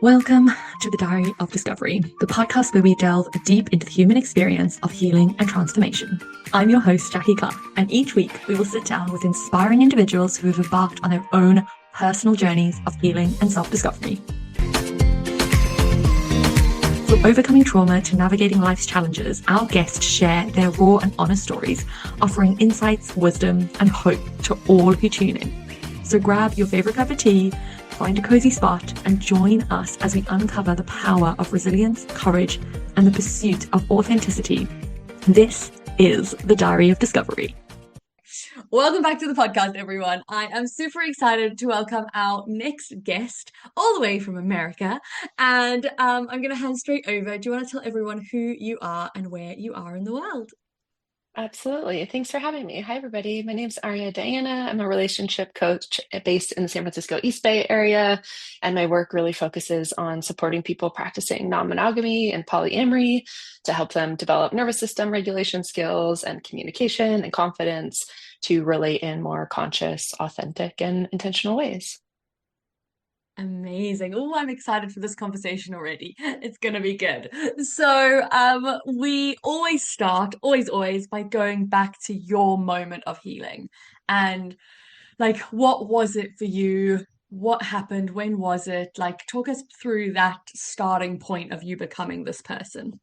Welcome to the Diary of Discovery, the podcast where we delve deep into the human experience of healing and transformation. I'm your host, Jacky, and each week we will sit down with inspiring individuals who have embarked on their own personal journeys of healing and self-discovery. From overcoming trauma to navigating life's challenges, our guests share their raw and honest stories, offering insights, wisdom, and hope to all who tune in. So grab your favorite cup of tea, find a cozy spot, and join us as we uncover the power of resilience, courage, and the pursuit of authenticity. This is the Diary of Discovery. Welcome back to the podcast, everyone. I am super excited to welcome our next guest all the way from America. And I'm going to hand straight over. Do you want to tell everyone who you are and where you are in the world? Absolutely. Thanks for having me. Hi, everybody. My name is Aria Diana. I'm a relationship coach based in the San Francisco East Bay area, and my work really focuses on supporting people practicing non-monogamy and polyamory to help them develop nervous system regulation skills and communication and confidence to relate in more conscious, authentic, and intentional ways. Amazing. Oh, I'm excited for this conversation already. It's going to be good. So, we always start, always, by going back to your moment of healing. And like, what was it for you? What happened? When was it? Like, talk us through that starting point of you becoming this person.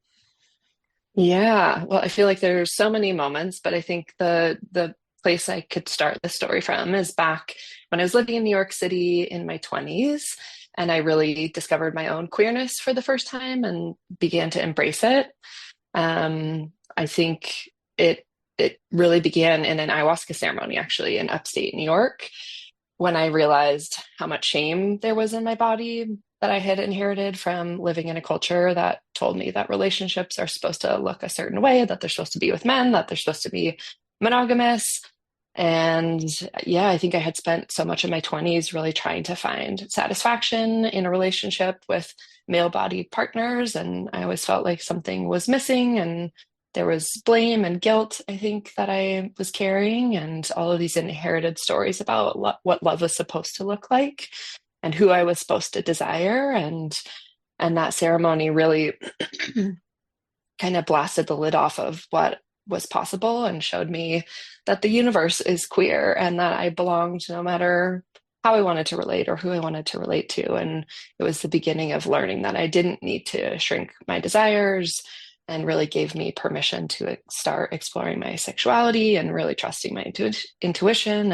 Yeah, well, I feel like there's so many moments, but I think the place I could start the story from is back when I was living in New York City in my 20s, and I really discovered my own queerness for the first time and began to embrace it. I think it really began in an ayahuasca ceremony, actually, in upstate New York, when I realized how much shame there was in my body that I had inherited from living in a culture that told me that relationships are supposed to look a certain way, that they're supposed to be with men, that they're supposed to be monogamous. And yeah, I think I had spent so much of my 20s really trying to find satisfaction in a relationship with male-bodied partners. And I always felt like something was missing, and there was blame and guilt, I think, that I was carrying, and all of these inherited stories about what love was supposed to look like and who I was supposed to desire. And that ceremony really kind of blasted the lid off of what was possible and showed me that the universe is queer and that I belonged no matter how I wanted to relate or who I wanted to relate to. And it was the beginning of learning that I didn't need to shrink my desires, and really gave me permission to start exploring my sexuality and really trusting my intuition.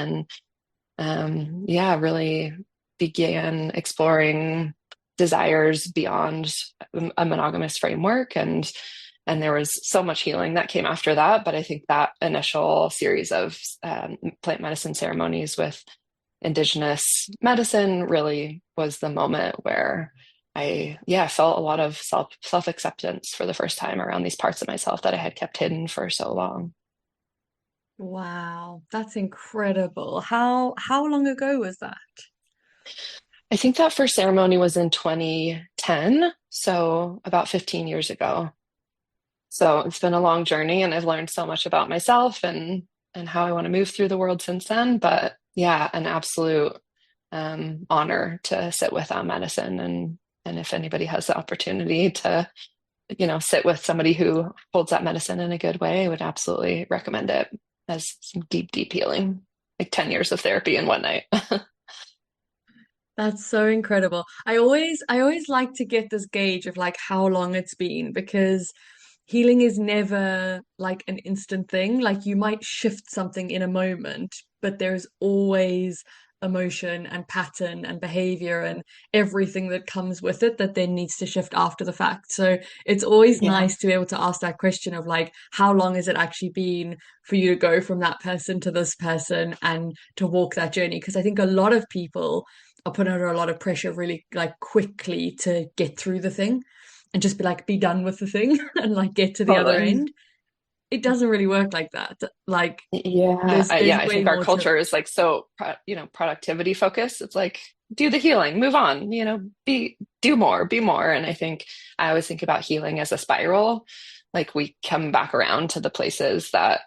And yeah, really began exploring desires beyond a monogamous framework. And there was so much healing that came after that. But I think that initial series of plant medicine ceremonies with indigenous medicine really was the moment where I, yeah, felt a lot of self-acceptance for the first time around these parts of myself that I had kept hidden for so long. Wow, that's incredible. How long ago was that? I think that first ceremony was in 2010, so about 15 years ago. So it's been a long journey, and I've learned so much about myself and how I want to move through the world since then. But yeah, an absolute honor to sit with that medicine, and if anybody has the opportunity to, sit with somebody who holds that medicine in a good way, I would absolutely recommend it as some deep, deep healing, like 10 years of therapy in one night. That's so incredible. I always like to get this gauge of like how long it's been, because healing is never like an instant thing. Like you might shift something in a moment, but there's always emotion and pattern and behavior and everything that comes with it that then needs to shift after the fact. So it's always Yeah, nice to be able to ask that question of like, how long has it actually been for you to go from that person to this person and to walk that journey? Because I think a lot of people are put under a lot of pressure really like quickly to get through the thing and just be like be done with the thing and like get to the other totally. end. It doesn't really work like that. Like Yeah, there's I way think our more to culture it. is like so, productivity focused. It's like do the healing, move on, do more, be more. And I think I always think about healing as a spiral. Like we come back around to the places that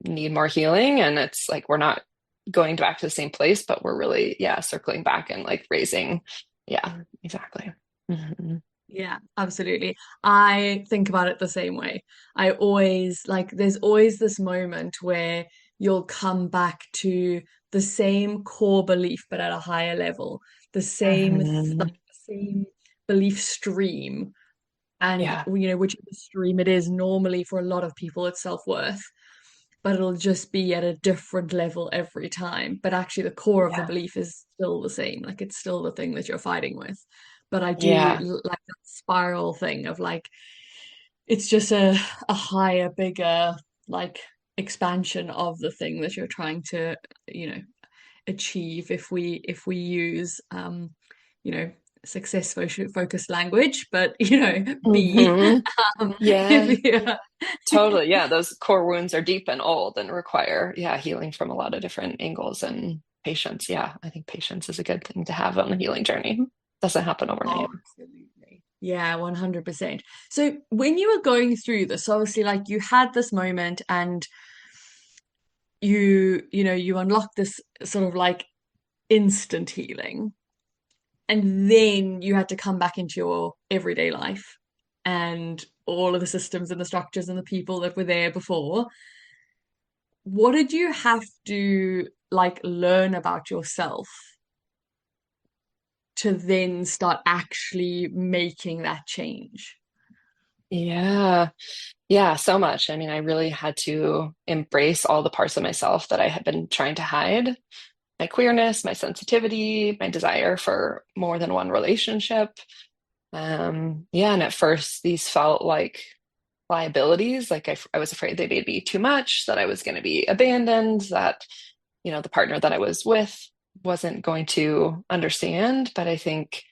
need more healing, and it's like we're not going back to the same place, but we're really, yeah, circling back and like raising. Yeah, exactly. Mhm. Yeah, absolutely. I think about it the same way. I always like there's always this moment where you'll come back to the same core belief but at a higher level, the same Mhm. like the same belief stream and Yeah. whichever stream it is, normally for a lot of people it's self-worth, but it'll just be at a different level every time. But actually, the core of the Yeah. belief is still the same. Like it's still the thing that you're fighting with. But I do Yeah. like that spiral thing of like it's just a higher, bigger like expansion of the thing that you're trying to, you know, achieve if we use you know, success focused language, but be Hmm. if Yeah. you Totally. Yeah. Those core wounds are deep and old and require, yeah, healing from a lot of different angles and patience. Yeah. I think patience is a good thing to have on the healing journey. Doesn't happen overnight. Oh, absolutely. Yeah, 100%. So when you were going through this, obviously, like you had this moment and you unlocked this sort of like instant healing, and then you had to come back into your everyday life and all of the systems and the structures and the people that were there before. What did you have to like learn about yourself to then start actually making that change? Yeah. Yeah. So much. I mean, I really had to embrace all the parts of myself that I had been trying to hide, my queerness, my sensitivity, my desire for more than one relationship. Yeah, and at first these felt like liabilities. Like I was afraid they would be too much, that I was going to be abandoned, that, the partner that I was with wasn't going to understand. But I think,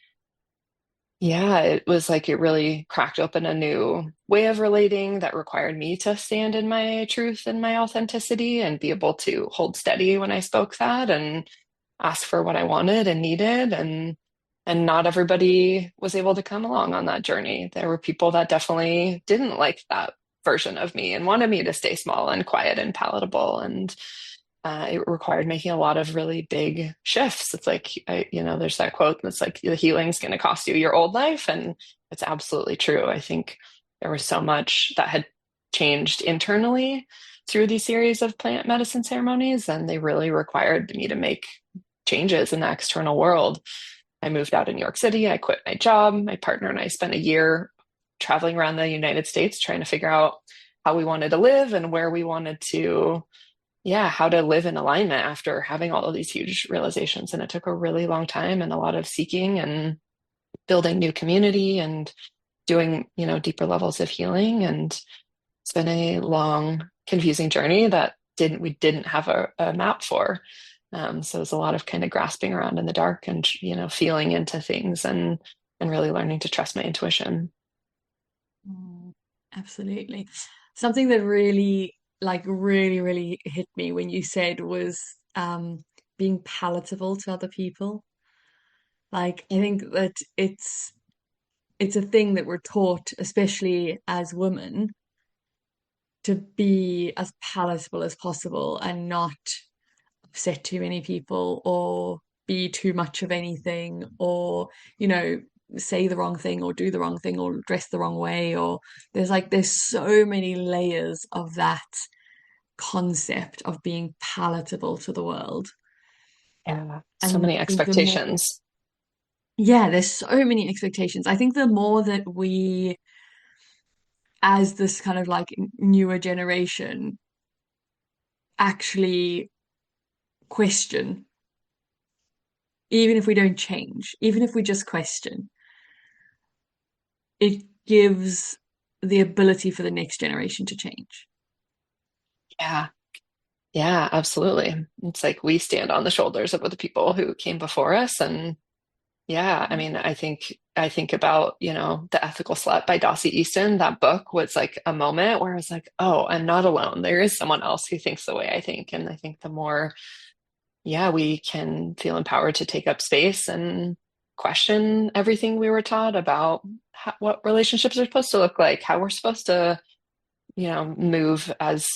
yeah, it was like it really cracked open a new way of relating that required me to stand in my truth and my authenticity and be able to hold steady when I spoke that and ask for what I wanted and needed. And not everybody was able to come along on that journey. There were people that definitely didn't like that version of me and wanted me to stay small and quiet and palatable. And it required making a lot of really big shifts. It's like, there's that quote that's like, the healing's going to cost you your old life. And it's absolutely true. I think there was so much that had changed internally through these series of plant medicine ceremonies, and they really required me to make changes in the external world. I moved out of New York City. I quit my job. My partner and I spent a year traveling around the United States trying to figure out how we wanted to live and where we wanted to, yeah, how to live in alignment after having all of these huge realizations. And it took a really long time and a lot of seeking and building new community and doing, deeper levels of healing. And it's been a long, confusing journey that we didn't have a map for. So it was a lot of kind of grasping around in the dark and, feeling into things and really learning to trust my intuition. Mm, absolutely. Something that really, like, really, really hit me when you said was being palatable to other people. Like, I think that it's a thing that we're taught, especially as women, to be as palatable as possible and not upset too many people or be too much of anything or, you know, say the wrong thing or do the wrong thing or dress the wrong way or there's so many layers of that concept of being palatable to the world. Yeah, so And many I think the more, expectations. yeah, there's so many expectations. I think the more that we, as this kind of like newer generation, actually question, even if we don't change, even if we just question, it gives the ability for the next generation to change. Yeah, yeah, absolutely. It's like we stand on the shoulders of the people who came before us. And yeah, I mean, I think about, The Ethical Slut by Dossie Easton. That book was like a moment where I was like, oh, I'm not alone. There is someone else who thinks the way I think. And I think the more, yeah, we can feel empowered to take up space and question everything we were taught about what relationships are supposed to look like, how we're supposed to, move as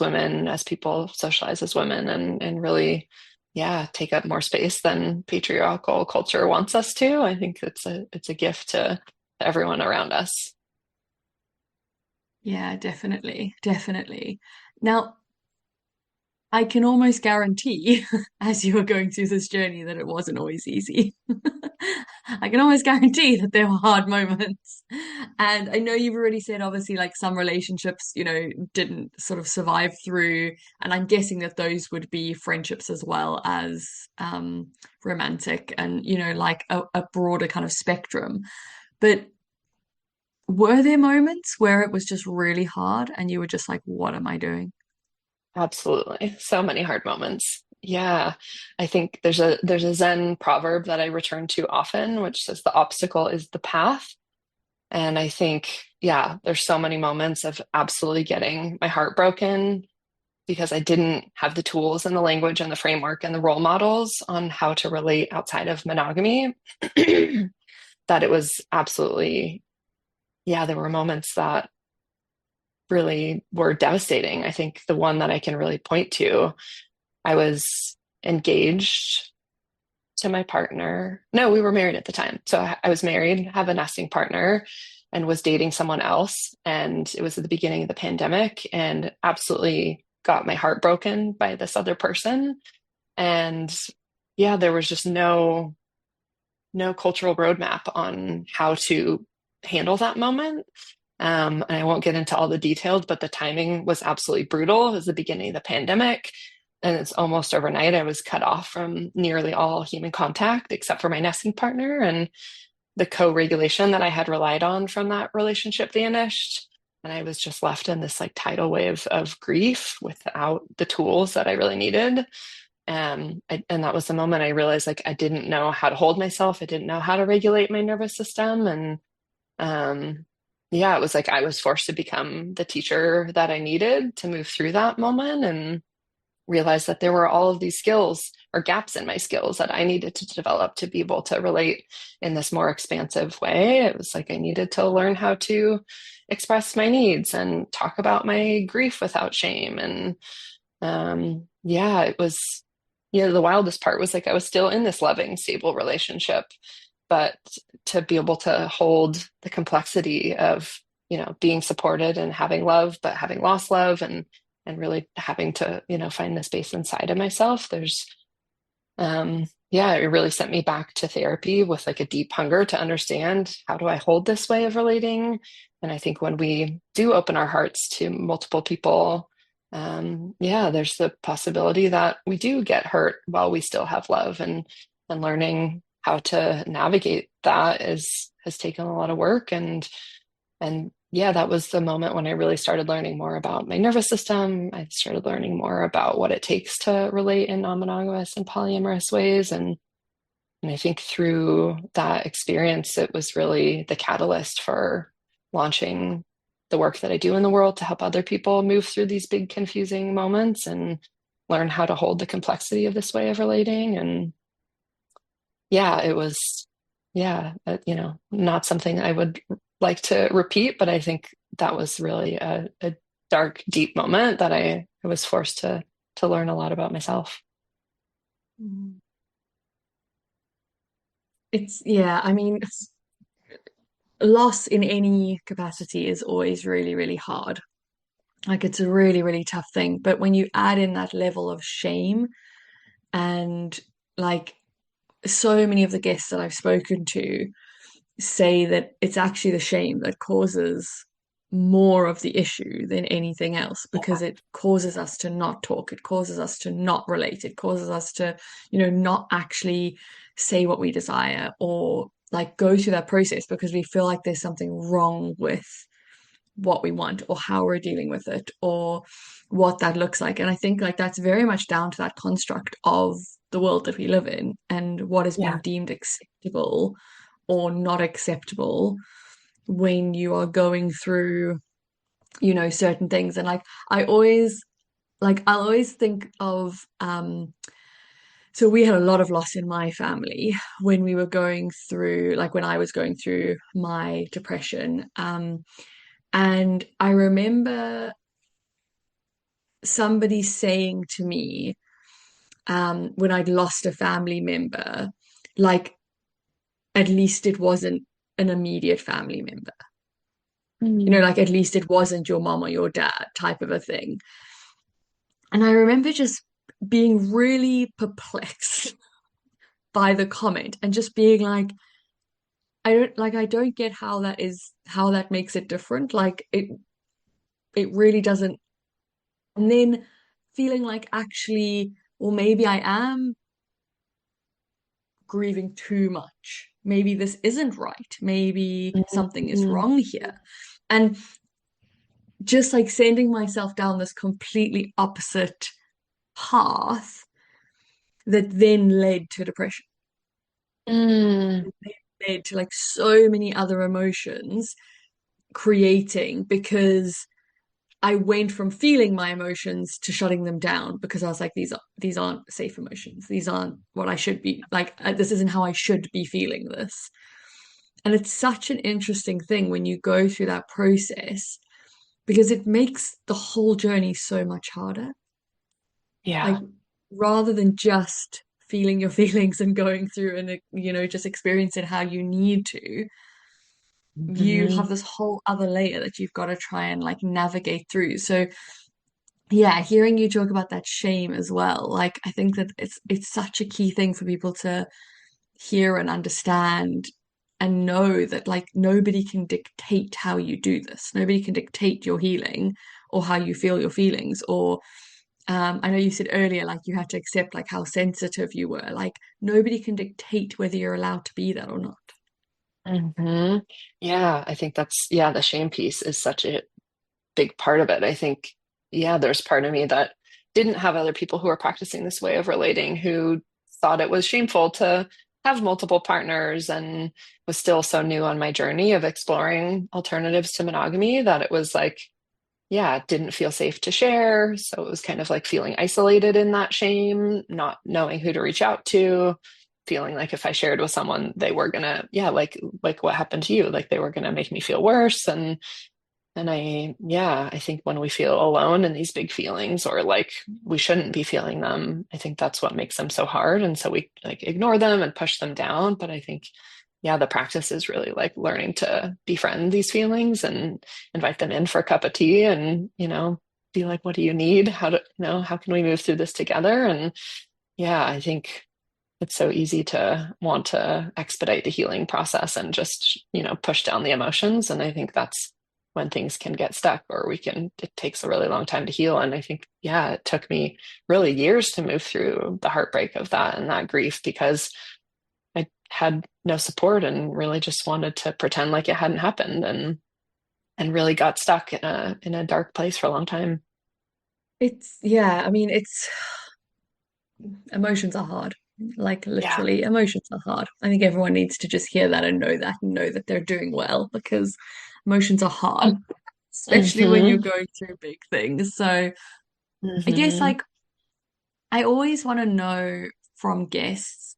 women, as people socialize as women, and really yeah, take up more space than patriarchal culture wants us to. I think it's a gift to everyone around us. Yeah, definitely, definitely. Now, I can almost guarantee, as you were going through this journey, that it wasn't always easy. I can almost guarantee that there were hard moments. And I know you've already said, obviously, like some relationships, didn't sort of survive through. And I'm guessing that those would be friendships as well as romantic and, like a broader kind of spectrum. But were there moments where it was just really hard and you were just like, what am I doing? Absolutely. So many hard moments. Yeah. I think there's a Zen proverb that I return to often, which says the obstacle is the path. And I think, yeah, there's so many moments of absolutely getting my heart broken because I didn't have the tools and the language and the framework and the role models on how to relate outside of monogamy. That it was absolutely, yeah, there were moments that really were devastating. I think the one that I can really point to, I was engaged to my partner. No, we were married at the time. So I was married, have a nesting partner, and was dating someone else. And it was at the beginning of the pandemic and absolutely got my heart broken by this other person. And yeah, there was just no cultural roadmap on how to handle that moment. And I won't get into all the details, but the timing was absolutely brutal. It was the beginning of the pandemic. And it's almost overnight. I was cut off from nearly all human contact except for my nesting partner. And the co-regulation that I had relied on from that relationship vanished. And I was just left in this like tidal wave of grief without the tools that I really needed. And that was the moment I realized like I didn't know how to hold myself. I didn't know how to regulate my nervous system. And um, yeah, it was like I was forced to become the teacher that I needed to move through that moment and realize that there were all of these skills or gaps in my skills that I needed to develop to be able to relate in this more expansive way. It was like I needed to learn how to express my needs and talk about my grief without shame. And yeah, it was, the wildest part was like I was still in this loving, stable relationship, but to be able to hold the complexity of, being supported and having love, but having lost love and really having to, find the space inside of myself. Yeah, it really sent me back to therapy with like a deep hunger to understand how do I hold this way of relating. And I think when we do open our hearts to multiple people, yeah, there's the possibility that we do get hurt while we still have love, and learning how to navigate that has taken a lot of work. And yeah, that was the moment when I really started learning more about my nervous system. I started learning more about what it takes to relate in non-monogamous and polyamorous ways. And I think through that experience, it was really the catalyst for launching the work that I do in the world to help other people move through these big, confusing moments and learn how to hold the complexity of this way of relating. And yeah, it was, yeah, not something I would like to repeat, but I think that was really a dark, deep moment that I was forced to learn a lot about myself. Mm. Yeah, I mean, loss in any capacity is always really, really hard. Like it's a really, really tough thing. But when you add in that level of shame and like so many of the guests that I've spoken to say that it's actually the shame that causes more of the issue than anything else because it causes us to not talk, it causes us to not relate, it causes us to, not actually say what we desire or like go through that process because we feel like there's something wrong with what we want or how we're dealing with it or what that looks like. And I think like that's very much down to that construct of the world that we live in and what has been Yeah. deemed acceptable or not acceptable when you are going through, certain things. And like I'll always think of so we had a lot of loss in my family when we were going through like when I was going through my depression. And I remember somebody saying to me, when I'd lost a family member, like at least it wasn't an immediate family member. Mm. Like at least it wasn't your mom or your dad type of a thing. And I remember just being really perplexed by the comment and just being like, I don't get how that makes it different. Like it really doesn't. And then feeling like actually, well, maybe I am grieving too much. Maybe this isn't right. Maybe something is Mhm. wrong here. And just like sending myself down this completely opposite path that then led to depression, Mm. led to like so many other emotions creating because I went from feeling my emotions to shutting them down because I was like, these aren't safe emotions. These aren't what I should be like. This isn't how I should be feeling this. And it's such an interesting thing when you go through that process because it makes the whole journey so much harder. Like Yeah. rather than just feeling your feelings and going through and just experience it how you need to, you Mhm. have this whole other layer that you've got to try and like navigate through. So yeah, hearing you talk about that shame as well, like I think that it's such a key thing for people to hear and understand and know that like nobody can dictate how you do this. Nobody can dictate your healing or how you feel your feelings or I know you said earlier like you had to accept like how sensitive you were. Like nobody can dictate whether you're allowed to be that or not. Mhm. Yeah, I think that's, yeah, the shame piece is such a big part of it. I think, yeah, there's part of me that didn't have other people who were practicing this way of relating who thought it was shameful to have multiple partners and was still so new on my journey of exploring alternatives to monogamy that it was like, yeah, it didn't feel safe to share. So it was kind of like feeling isolated in that shame, not knowing who to reach out to, feeling like if I shared with someone, they were gonna, yeah, like what happened to you, like they were gonna make me feel worse. And yeah, I think when we feel alone in these big feelings or like we shouldn't be feeling them, I think that's what makes them so hard. And so we like ignore them and push them down. But I think, yeah, the practice is really like learning to befriend these feelings and invite them in for a cup of tea and, be like, what do you need? How can we move through this together? And yeah, I think it's so easy to want to expedite the healing process and just, push down the emotions. And I think that's when things can get stuck or it takes a really long time to heal. And I think, yeah, it took me really years to move through the heartbreak of that and that grief because I had no support and really just wanted to pretend like it hadn't happened and really got stuck in a dark place for a long time. It's yeah, I mean it's emotions are hard. Like Yeah. literally, emotions are hard. I think everyone needs to just hear that and know that they're doing well because emotions are hard, especially when you're Hmm. going through big things. So I guess Hmm. like I always want to know from guests,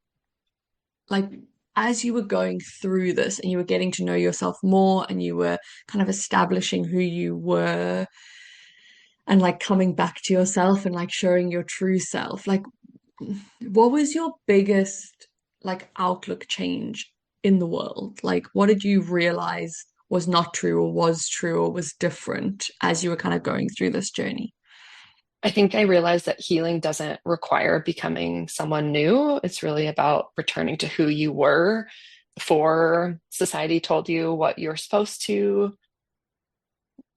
like as you were going through this and you were getting to know yourself more and you were kind of establishing who you were and like coming back to yourself and like showing your true self, like what was your biggest like outlook change in the world? Like what did you realize was not true or was true or was different as you were kind of going through this journey? I think I realized that healing doesn't require becoming someone new. It's really about returning to who you were before society told you what you're supposed to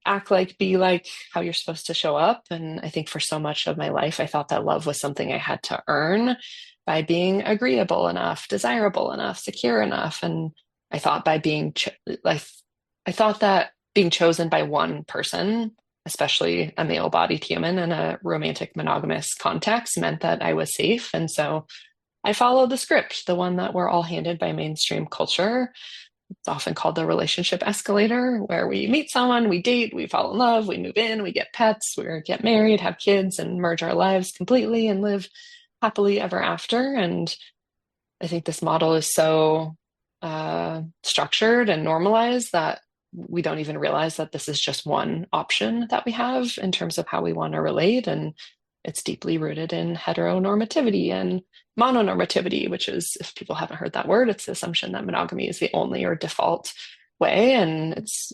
act like, be like, how you're supposed to show up. And I think for so much of my life, I thought that love was something I had to earn by being agreeable enough, desirable enough, secure enough. And I thought by like, I thought that being chosen by one person, especially a male-bodied human in a romantic monogamous context, meant that I was safe. And so I followed the script, the one that we're all handed by mainstream culture. It's often called the relationship escalator, where we meet someone, we date, we fall in love, we move in, we get pets, we get married, have kids, and merge our lives completely and live happily ever after. And I think this model is so structured and normalized that we don't even realize that this is just one option that we have in terms of how we want to relate. And it's deeply rooted in heteronormativity and mononormativity, which is, if people haven't heard that word, it's the assumption that monogamy is the only or default way. And it's,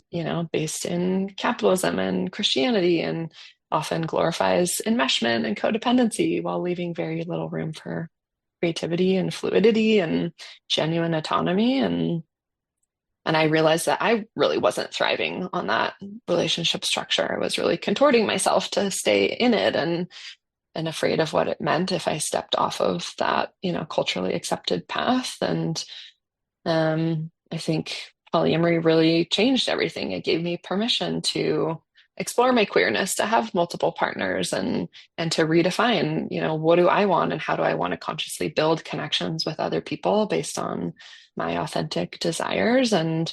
based in capitalism and Christianity, and often glorifies enmeshment and codependency while leaving very little room for creativity and fluidity and genuine autonomy. And I realized that I really wasn't thriving on that relationship structure. I was really contorting myself to stay in it, and afraid of what it meant if I stepped off of that, culturally accepted path. And I think polyamory really changed everything. It gave me permission to explore my queerness, to have multiple partners, and to redefine, what do I want and how do I want to consciously build connections with other people based on my authentic desires. And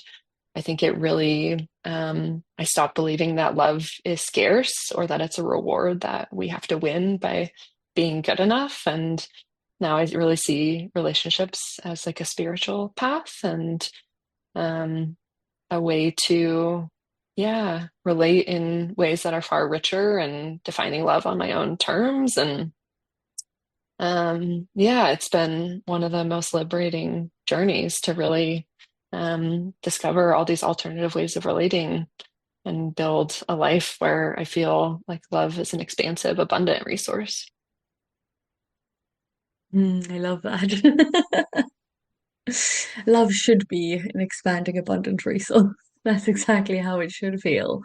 I think it really, I stopped believing that love is scarce or that it's a reward that we have to win by being good enough. And now I really see relationships as like a spiritual path, and a way to, yeah, relate in ways that are far richer, and defining love on my own terms. And yeah, it's been one of the most liberating journeys to really discover all these alternative ways of relating and build a life where I feel like love is an expansive, abundant resource. I love that. Love should be an expanding, abundant resource. That's exactly how it should feel.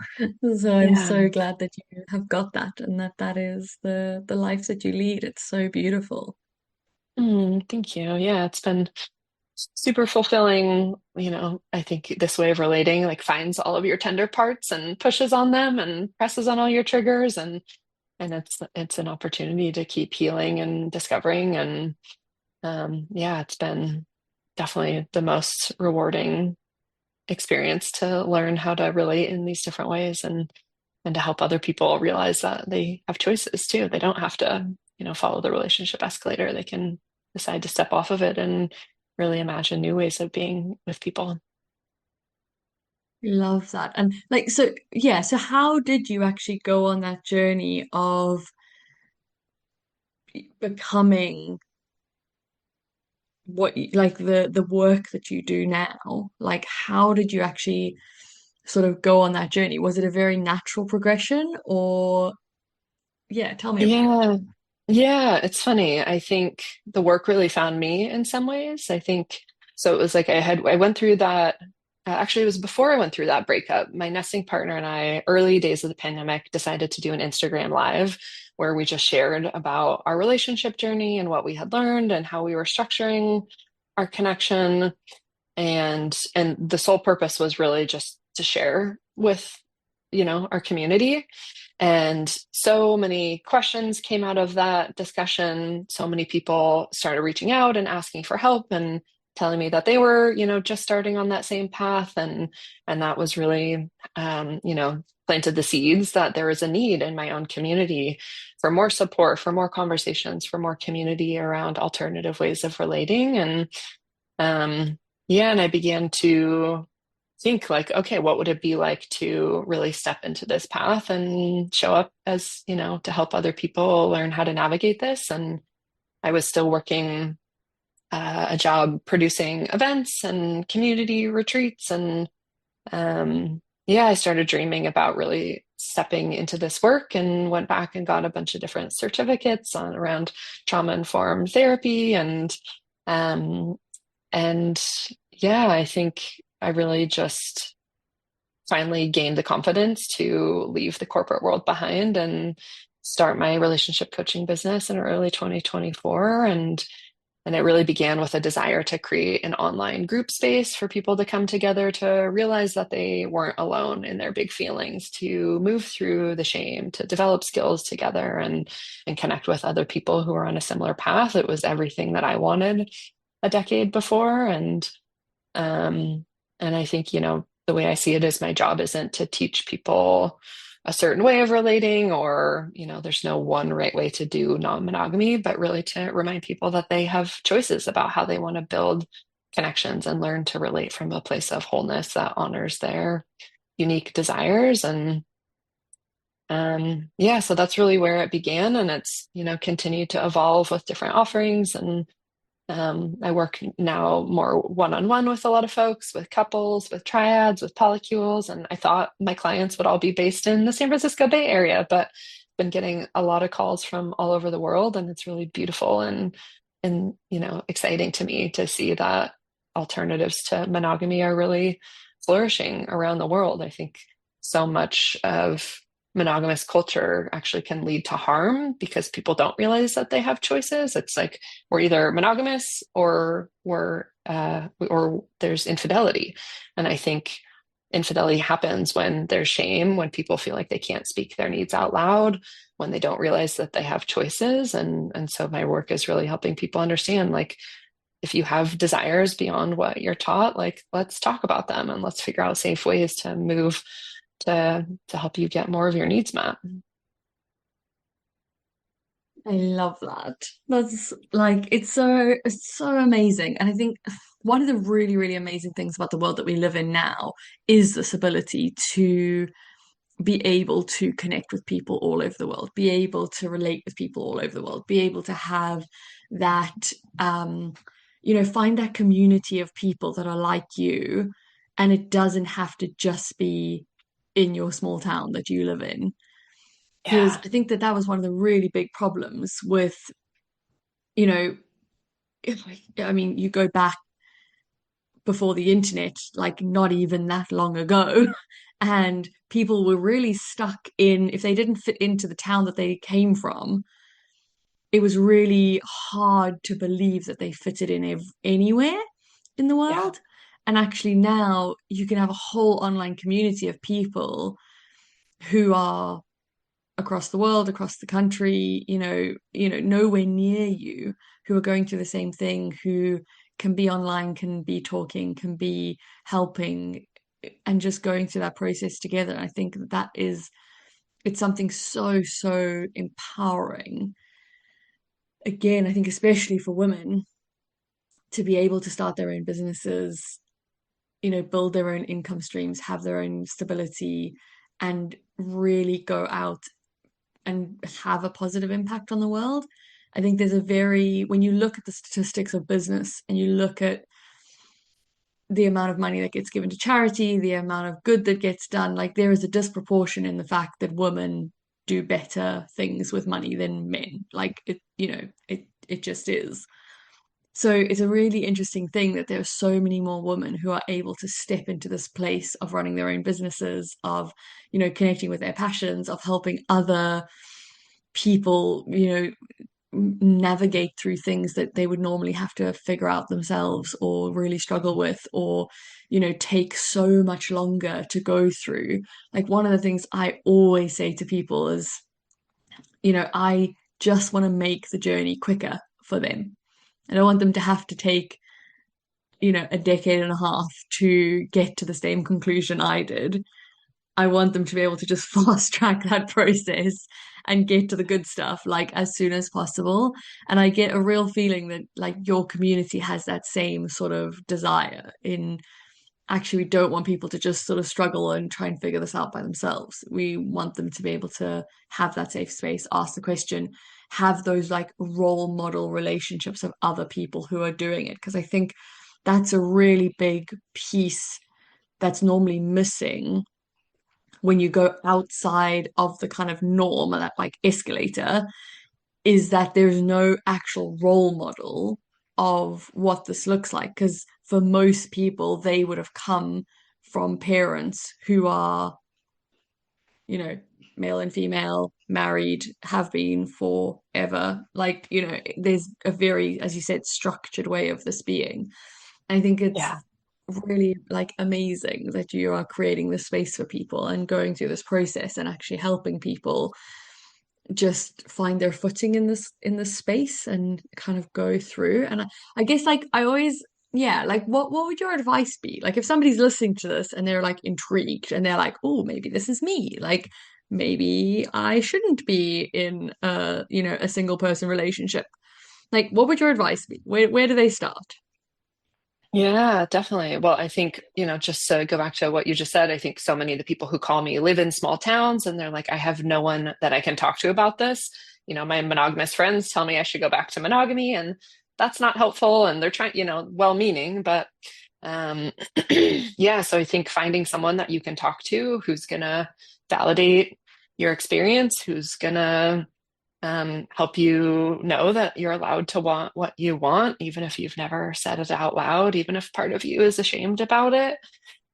So I'm Yeah. so glad that you have got that, and that that is the life that you lead. It's so beautiful. Thank you. Yeah, it's been super fulfilling. I think this way of relating like finds all of your tender parts and pushes on them and presses on all your triggers, and it's an opportunity to keep healing and discovering. And yeah, it's been definitely the most rewarding experience to learn how to relate in these different ways, and to help other people realize that they have choices too. They don't have to, follow the relationship escalator. They can decide to step off of it and really imagine new ways of being with people. Love that. And like, so yeah, so how did you actually go on that journey of becoming like the work that you do now? Like, how did you actually sort of go on that journey? Was it a very natural progression, or yeah, tell me about it. Yeah. Yeah, it's funny. I think the work really found me in some ways. I think so. It was like I went through that. Actually, it was before I went through that breakup. My nesting partner and I, early days of the pandemic, decided to do an Instagram live where we just shared about our relationship journey and what we had learned and how we were structuring our connection. And the sole purpose was really just to share with, our community. And so many questions came out of that discussion. So many people started reaching out and asking for help and telling me that they were, just starting on that same path. And that was really, planted the seeds that there is a need in my own community for more support, for more conversations, for more community around alternative ways of relating. And yeah, and I began to think like, okay, what would it be like to really step into this path and show up as, to help other people learn how to navigate this. And I was still working a job producing events and community retreats. And yeah, I started dreaming about really stepping into this work, and went back and got a bunch of different certificates on around trauma-informed therapy. Um, and yeah, I think I really just finally gained the confidence to leave the corporate world behind and start my relationship coaching business in early 2024. And it really began with a desire to create an online group space for people to come together to realize that they weren't alone in their big feelings, to move through the shame, to develop skills together, and connect with other people who are on a similar path. It was everything that I wanted a decade before. Um, and I think, the way I see it is my job isn't to teach people a certain way of relating, or, there's no one right way to do non-monogamy, but really to remind people that they have choices about how they want to build connections and learn to relate from a place of wholeness that honors their unique desires. And Yeah, so that's really where it began, and it's, continued to evolve with different offerings. And I work now more one-on-one with a lot of folks, with couples, with triads, with polycules. And I thought my clients would all be based in the San Francisco Bay Area, but been getting a lot of calls from all over the world, and it's really beautiful and exciting to me to see that alternatives to monogamy are really flourishing around the world. I think so much of monogamous culture actually can lead to harm because people don't realize that they have choices. It's like we're either monogamous or there's infidelity. And I think infidelity happens when there's shame, when people feel like they can't speak their needs out loud, when they don't realize that they have choices. And so my work is really helping people understand, like, if you have desires beyond what you're taught, like, let's talk about them and let's figure out safe ways to move to help you get more of your needs met. I love that. That's like it's so amazing. And I think one of the really, really amazing things about the world that we live in now is this ability to be able to connect with people all over the world, be able to relate with people all over the world, be able to have that find that community of people that are like you. And it doesn't have to just be in your small town that you live in. Because Yeah. I think that that was one of the really big problems with, you know, if I mean, you go back before the internet, like not even that long ago, and people were really stuck in, if they didn't fit into the town that they came from, it was really hard to believe that they fitted in anywhere in the Yeah. world. And actually now you can have a whole online community of people who are across the world, across the country, nowhere near you, who are going through the same thing, who can be online, can be talking, can be helping, and just going through that process together. I think that it's something so, so empowering. Again, I think especially for women to be able to start their own businesses, build their own income streams, have their own stability, and really go out and have a positive impact on the world. I think when you look at the statistics of business and you look at the amount of money that gets given to charity, the amount of good that gets done, like there is a disproportion in the fact that women do better things with money than men. Like it just is. So it's a really interesting thing that there are so many more women who are able to step into this place of running their own businesses, of, connecting with their passions, of helping other people, navigate through things that they would normally have to figure out themselves or really struggle with, or, take so much longer to go through. Like one of the things I always say to people is, I just want to make the journey quicker for them. I don't want them to have to take, a decade and a half to get to the same conclusion I did. I want them to be able to just fast track that process and get to the good stuff like as soon as possible. And I get a real feeling that like your community has that same sort of desire in, actually, we don't want people to just sort of struggle and try and figure this out by themselves. We want them to be able to have that safe space, ask the question, have those like role model relationships of other people who are doing it. Because I think that's a really big piece that's normally missing when you go outside of the kind of norm and that like escalator, is that there's no actual role model of what this looks like. Because for most people, they would have come from parents who are, you know, male and female, married, have been forever. Like, there's a very, as you said, structured way of this being. I think it's Yeah. really like amazing that you are creating this space for people and going through this process and actually helping people just find their footing in this space and kind of go through. And I guess like I always, yeah, like what would your advice be? Like if somebody's listening to this and they're like intrigued and they're like, oh, maybe this is me. Like maybe I shouldn't be in a single person relationship. Like what would your advice be? Where do they start? Yeah, definitely. Well, I think, just to go back to what you just said, I think so many of the people who call me live in small towns and they're like, I have no one that I can talk to about this. My monogamous friends tell me I should go back to monogamy, and that's not helpful. And they're trying, well-meaning, but um, yeah, so I think finding someone that you can talk to who's gonna validate your experience, who's gonna help you know that you're allowed to want what you want, even if you've never said it out loud, even if part of you is ashamed about it.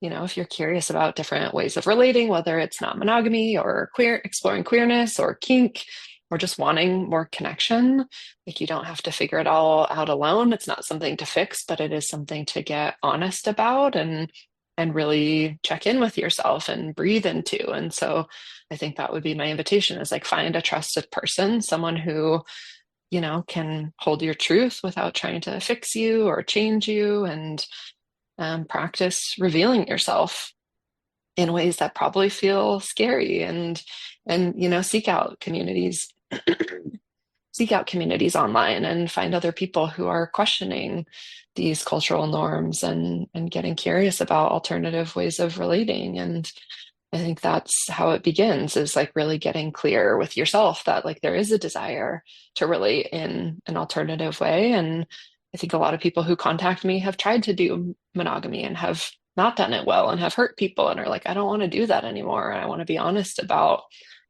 If you're curious about different ways of relating, whether it's not monogamy or queer, exploring queerness or kink, or just wanting more connection, like you don't have to figure it all out alone. It's not something to fix, but it is something to get honest about and really check in with yourself and breathe into. And so I think that would be my invitation is like find a trusted person, someone who, can hold your truth without trying to fix you or change you, and practice revealing yourself in ways that probably feel scary, and seek out communities online and find other people who are questioning these cultural norms and getting curious about alternative ways of relating. And I think that's how it begins, is like really getting clear with yourself that like there is a desire to relate in an alternative way. And I think a lot of people who contact me have tried to do monogamy and have not done it well and have hurt people and are like, I don't want to do that anymore. I want to be honest about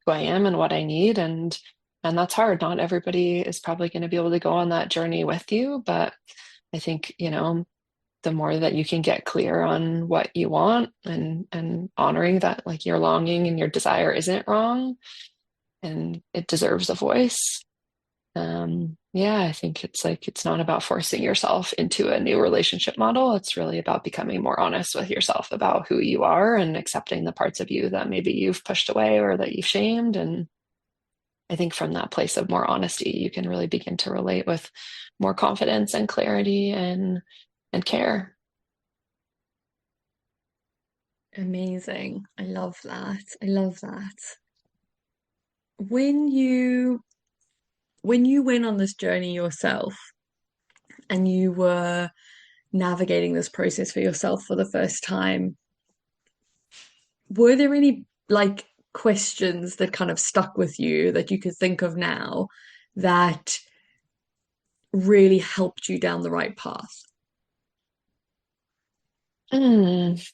who I am and what I need. And that's hard. Not everybody is probably going to be able to go on that journey with you, but I think, the more that you can get clear on what you want and honoring that like your longing and your desire isn't wrong and it deserves a voice. Yeah, I think it's like it's not about forcing yourself into a new relationship model. It's really about becoming more honest with yourself about who you are and accepting the parts of you that maybe you've pushed away or that you've shamed. And I think from that place of more honesty, you can really begin to relate with more confidence and clarity and care. Amazing. I love that. I love that. When you went on this journey yourself and you were navigating this process for yourself for the first time, were there any like questions that kind of stuck with you that you could think of now that really helped you down the right path? Mm.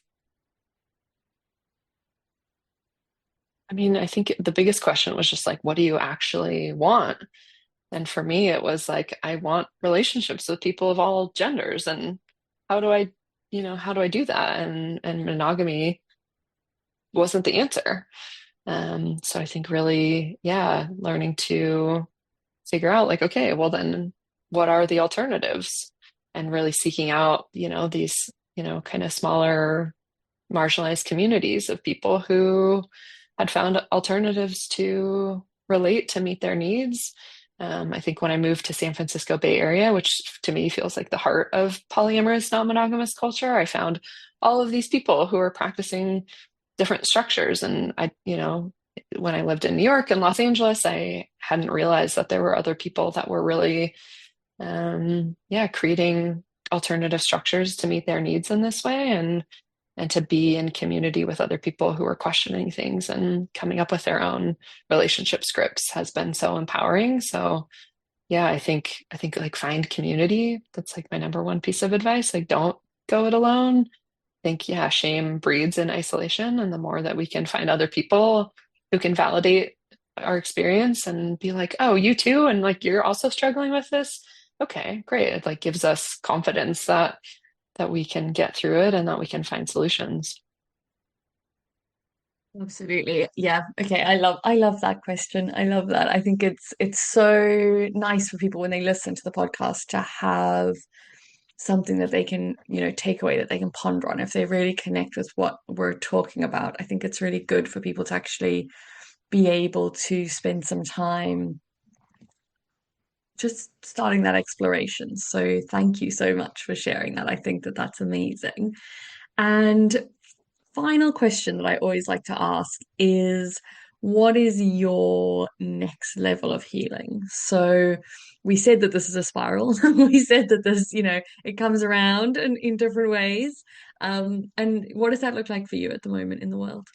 I mean, I think the biggest question was just like, what do you actually want? And for me, it was like, I want relationships with people of all genders. And how do I, how do I do that? And monogamy wasn't the answer. So I think really, yeah, learning to figure out like, okay, well then what are the alternatives? And really seeking out, these, kind of smaller marginalized communities of people who had found alternatives to relate to meet their needs. I think when I moved to San Francisco Bay Area, which to me feels like the heart of polyamorous, non-monogamous culture, I found all of these people who were practicing different structures. And when I lived in New York and Los Angeles, I hadn't realized that there were other people that were really, yeah, creating alternative structures to meet their needs in this way. And to be in community with other people who are questioning things and coming up with their own relationship scripts has been so empowering. So yeah, I think like find community. That's like my number one piece of advice. Like don't go it alone. I think, yeah, shame breeds in isolation. And the more that we can find other people who can validate our experience and be like, oh, you too, and like you're also struggling with this. Okay, great. It like gives us confidence that we can get through it and that we can find solutions. Absolutely. Yeah. Okay. I love that question. I love that. I think it's so nice for people when they listen to the podcast to have something that they can, take away that they can ponder on if they really connect with what we're talking about. I think it's really good for people to actually be able to spend some time just starting that exploration. So thank you so much for sharing that. I think that that's amazing. And final question that I always like to ask is, what is your next level of healing? So we said that this is a spiral. We said that this, it comes around in different ways. And what does that look like for you at the moment in the world?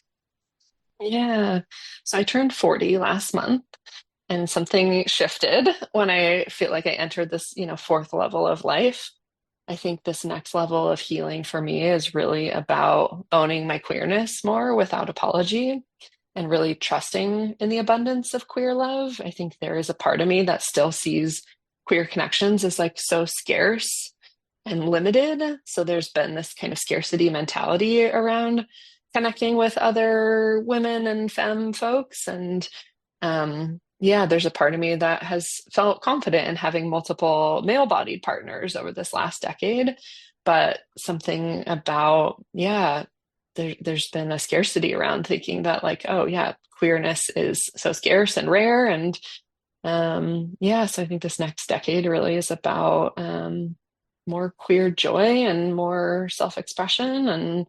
Yeah. So I turned 40 last month, and something shifted when I feel like I entered this, fourth level of life. I think this next level of healing for me is really about owning my queerness more without apology and really trusting in the abundance of queer love. I think there is a part of me that still sees queer connections as like so scarce and limited. So there's been this kind of scarcity mentality around connecting with other women and femme folks. And yeah, there's a part of me that has felt confident in having multiple male-bodied partners over this last decade. But something about, yeah, there's been a scarcity around thinking that like, oh yeah, queerness is so scarce and rare. And yeah, so I think this next decade really is about more queer joy and more self-expression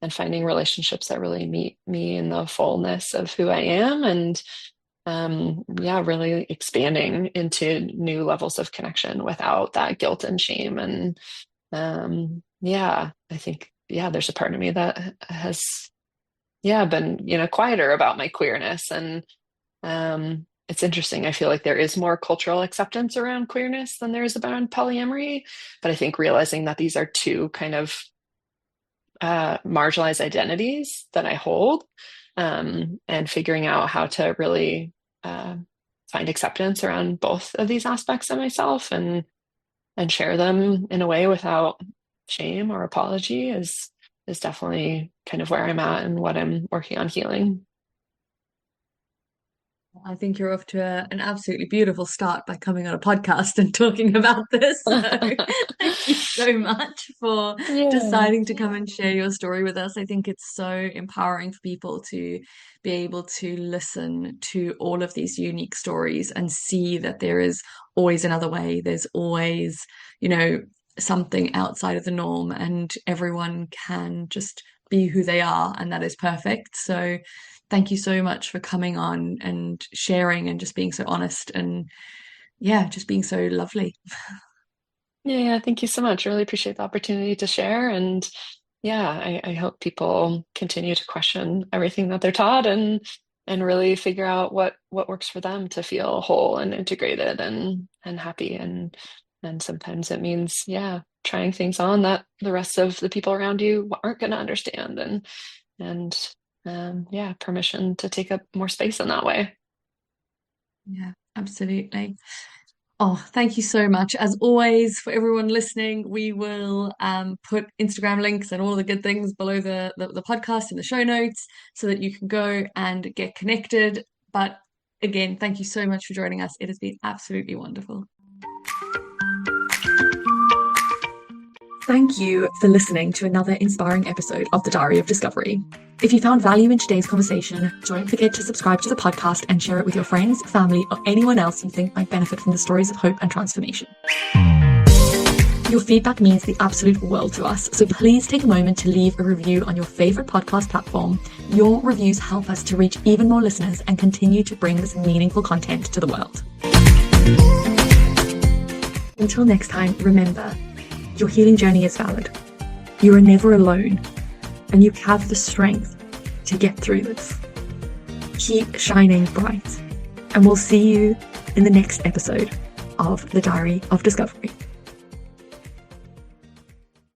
and finding relationships that really meet me in the fullness of who I am. And yeah, really expanding into new levels of connection without that guilt and shame. And yeah, I think, yeah, there's a part of me that has, yeah, been, quieter about my queerness. And it's interesting. I feel like there is more cultural acceptance around queerness than there is around polyamory. But I think realizing that these are two kind of marginalized identities that I hold, and figuring out how to really find acceptance around both of these aspects of myself and share them in a way without shame or apology is definitely kind of where I'm at and what I'm working on healing. I think you're off to an absolutely beautiful start by coming on a podcast and talking about this. So thank you so much for Yeah. deciding to come and share your story with us. I think it's so empowering for people to be able to listen to all of these unique stories and see that there is always another way. There's always, something outside of the norm, and everyone can just be who they are, and that is perfect. So thank you so much for coming on and sharing and just being so honest and yeah, just being so lovely. Yeah, thank you so much. I really appreciate the opportunity to share. And yeah, I hope people continue to question everything that they're taught and really figure out what works for them to feel whole and integrated and happy. And sometimes it means, yeah, trying things on that the rest of the people around you aren't going to understand. And yeah, permission to take up more space in that way. Yeah, absolutely. Oh, thank you so much. As always, for everyone listening, we will put Instagram links and all the good things below the podcast in the show notes so that you can go and get connected. But again, thank you so much for joining us. It has been absolutely wonderful. Thank you for listening to another inspiring episode of The Diary of Discovery. If you found value in today's conversation, don't forget to subscribe to the podcast and share it with your friends, family, or anyone else you think might benefit from the stories of hope and transformation. Your feedback means the absolute world to us, so please take a moment to leave a review on your favorite podcast platform. Your reviews help us to reach even more listeners and continue to bring this meaningful content to the world. Until next time, remember, your healing journey is valid. You are never alone, and you have the strength to get through this. Keep shining bright, and we'll see you in the next episode of The Diary of Discovery.